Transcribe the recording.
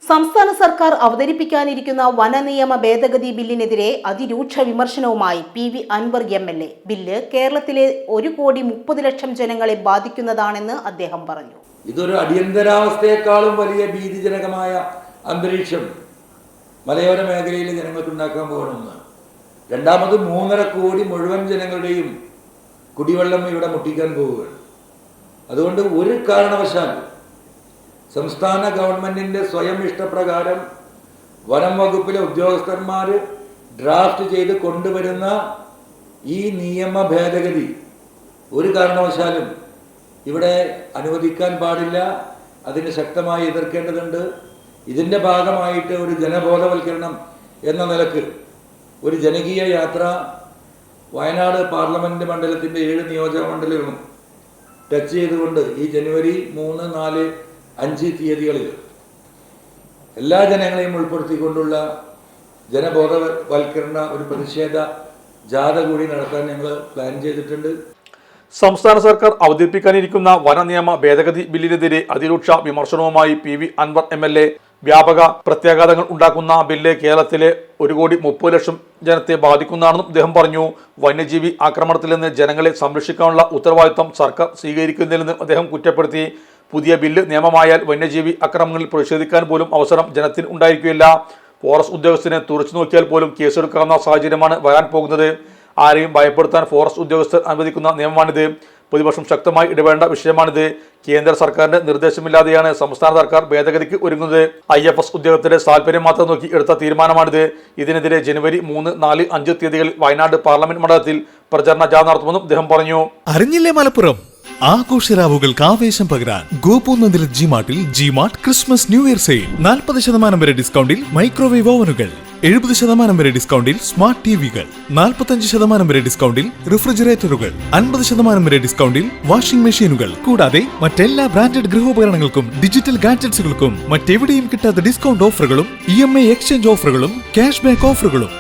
സംസ്ഥാന സർക്കാർ അവതരിപ്പിക്കാനിരിക്കുന്ന വനനിയമ ഭേദഗതി ബില്ലിനെതിരെ അതിരൂക്ഷ വിമർശനവുമായി PV അൻവർ MLA. ബില്ല് കേരളത്തിലെ 1,30,00,000 ജനങ്ങളെ ബാധിക്കുന്നതാണെന്ന് അദ്ദേഹം പറഞ്ഞു. ഇതൊരു അടിയന്തരാവസ്ഥയെക്കാളും വലിയ ഭീതിജനകമായ അന്തരീക്ഷം മലയോര മേഖലയിലെ ജനങ്ങൾക്ക് ഉണ്ടാക്കാൻ പോകണമെന്ന്. രണ്ടാമത് 3.5 കോടി മുഴുവൻ ജനങ്ങളുടെയും കുടിവെള്ളം ഇവിടെ മുട്ടിക്കാൻ പോവുകയാണ്. അതുകൊണ്ട് ഒരു കാരണവശാലും സംസ്ഥാന ഗവൺമെന്റിന്റെ സ്വയം ഇഷ്ടപ്രകാരം വനം വകുപ്പിലെ ഉദ്യോഗസ്ഥന്മാർ ഡ്രാഫ്റ്റ് ചെയ്ത് കൊണ്ടുവരുന്ന ഈ നിയമ ഭേദഗതി ഒരു കാരണവശാലും ഇവിടെ അനുവദിക്കാൻ പാടില്ല. അതിന് ശക്തമായി എതിർക്കേണ്ടതുണ്ട്. ഇതിൻ്റെ ഭാഗമായിട്ട് ഒരു ജനബോധവൽക്കരണം എന്ന നിലക്ക് ഒരു ജനകീയ യാത്ര വയനാട് പാർലമെന്റ് മണ്ഡലത്തിൻ്റെ 7 നിയോജക മണ്ഡലങ്ങളും ടച്ച് ചെയ്തുകൊണ്ട് ഈ ജനുവരി 3, 4, 5 തീയതികളിൽ എല്ലാ ജനങ്ങളെയും ഉൾപ്പെടുത്തിക്കൊണ്ടുള്ള ജനബോധവൽക്കരണ ഒരു പ്രതിഷേധ ജാഥ കൂടി നടത്താൻ ഞങ്ങൾ പ്ലാൻ ചെയ്തിട്ടുണ്ട്. സംസ്ഥാന സർക്കാർ അവതരിപ്പിക്കാനിരിക്കുന്ന വനനിയമ ഭേദഗതി ബില്ലിനെതിരെ അതിരൂക്ഷ വിമർശനവുമായി PV അൻവർ MLA. വ്യാപക പ്രത്യാഘാതങ്ങൾ ഉണ്ടാക്കുന്ന ബില്ല് കേരളത്തിലെ 1,30,00,000 ജനത്തെ ബാധിക്കുന്നതാണെന്നും അദ്ദേഹം പറഞ്ഞു. വന്യജീവി ആക്രമണത്തിൽ നിന്ന് ജനങ്ങളെ സംരക്ഷിക്കാനുള്ള ഉത്തരവാദിത്തം സർക്കാർ സ്വീകരിക്കുന്നില്ലെന്ന് അദ്ദേഹം കുറ്റപ്പെടുത്തി. പുതിയ ബില്ല് നിയമമായാൽ വന്യജീവി ആക്രമണങ്ങളിൽ പ്രതിഷേധിക്കാൻ പോലും അവസരം ജനത്തിന് ഉണ്ടായിരിക്കില്ല. ഫോറസ്റ്റ് ഉദ്യോഗസ്ഥനെ തുറച്ചു നോക്കിയാൽ പോലും കേസെടുക്കാവുന്ന സാഹചര്യമാണ് വരാൻ പോകുന്നത്. ആരെയും ഭയപ്പെടുത്താൻ ഫോറസ്റ്റ് ഉദ്യോഗസ്ഥർ അനുവദിക്കുന്ന നിയമമാണിത്. പ്രതിപക്ഷം ശക്തമായി ഇടപെടേണ്ട വിഷയമാണിത്. കേന്ദ്ര സർക്കാരിന്റെ നിർദ്ദേശമില്ലാതെയാണ് സംസ്ഥാന സർക്കാർ ഭേദഗതിക്ക് ഒരുങ്ങുന്നത്. IFS ഉദ്യോഗസ്ഥരുടെ താല്പര്യം മാത്രം നോക്കി എടുത്ത തീരുമാനമാണിത്. ഇതിനെതിരെ ജനുവരി 3, 4, 5 തീയതികളിൽ വയനാട് പാർലമെന്റ് മണ്ഡലത്തിൽ പ്രചരണ ജാഥ നടത്തുമെന്നും അദ്ദേഹം പറഞ്ഞു. അറിഞ്ഞില്ലേ മലപ്പുറം ആഘോഷരാവുകൾക്ക് ആവേശം പകരാൻ ഗോപൂനന്ദിൽ ജിമാർട്ടിൽ G Mart Christmas new year sale 40% വരെ ഡിസ്കൗണ്ടിൽ മൈക്രോവേവ് ഓവനുകൾ, 70% വരെ ഡിസ്കൗണ്ടിൽ സ്മാർട്ട് ടിവികൾ, 45% വരെ ഡിസ്കൗണ്ടിൽ റിഫ്രിജറേറ്ററുകൾ, 50% വരെ ഡിസ്കൗണ്ടിൽ വാഷിംഗ് മെഷീനുകൾ, കൂടാതെ മറ്റെല്ലാ ബ്രാൻഡഡ് ഗൃഹോപകരണങ്ങൾക്കും ഡിജിറ്റൽ ഗാഡ്ജറ്റ്സുകൾക്കും മറ്റെവിടെയും കിട്ടാത്ത ഡിസ്കൗണ്ട് ഓഫറുകളും EMI എക്സ്ചേഞ്ച് ഓഫറുകളും ക്യാഷ് ബാക്ക് ഓഫറുകളും.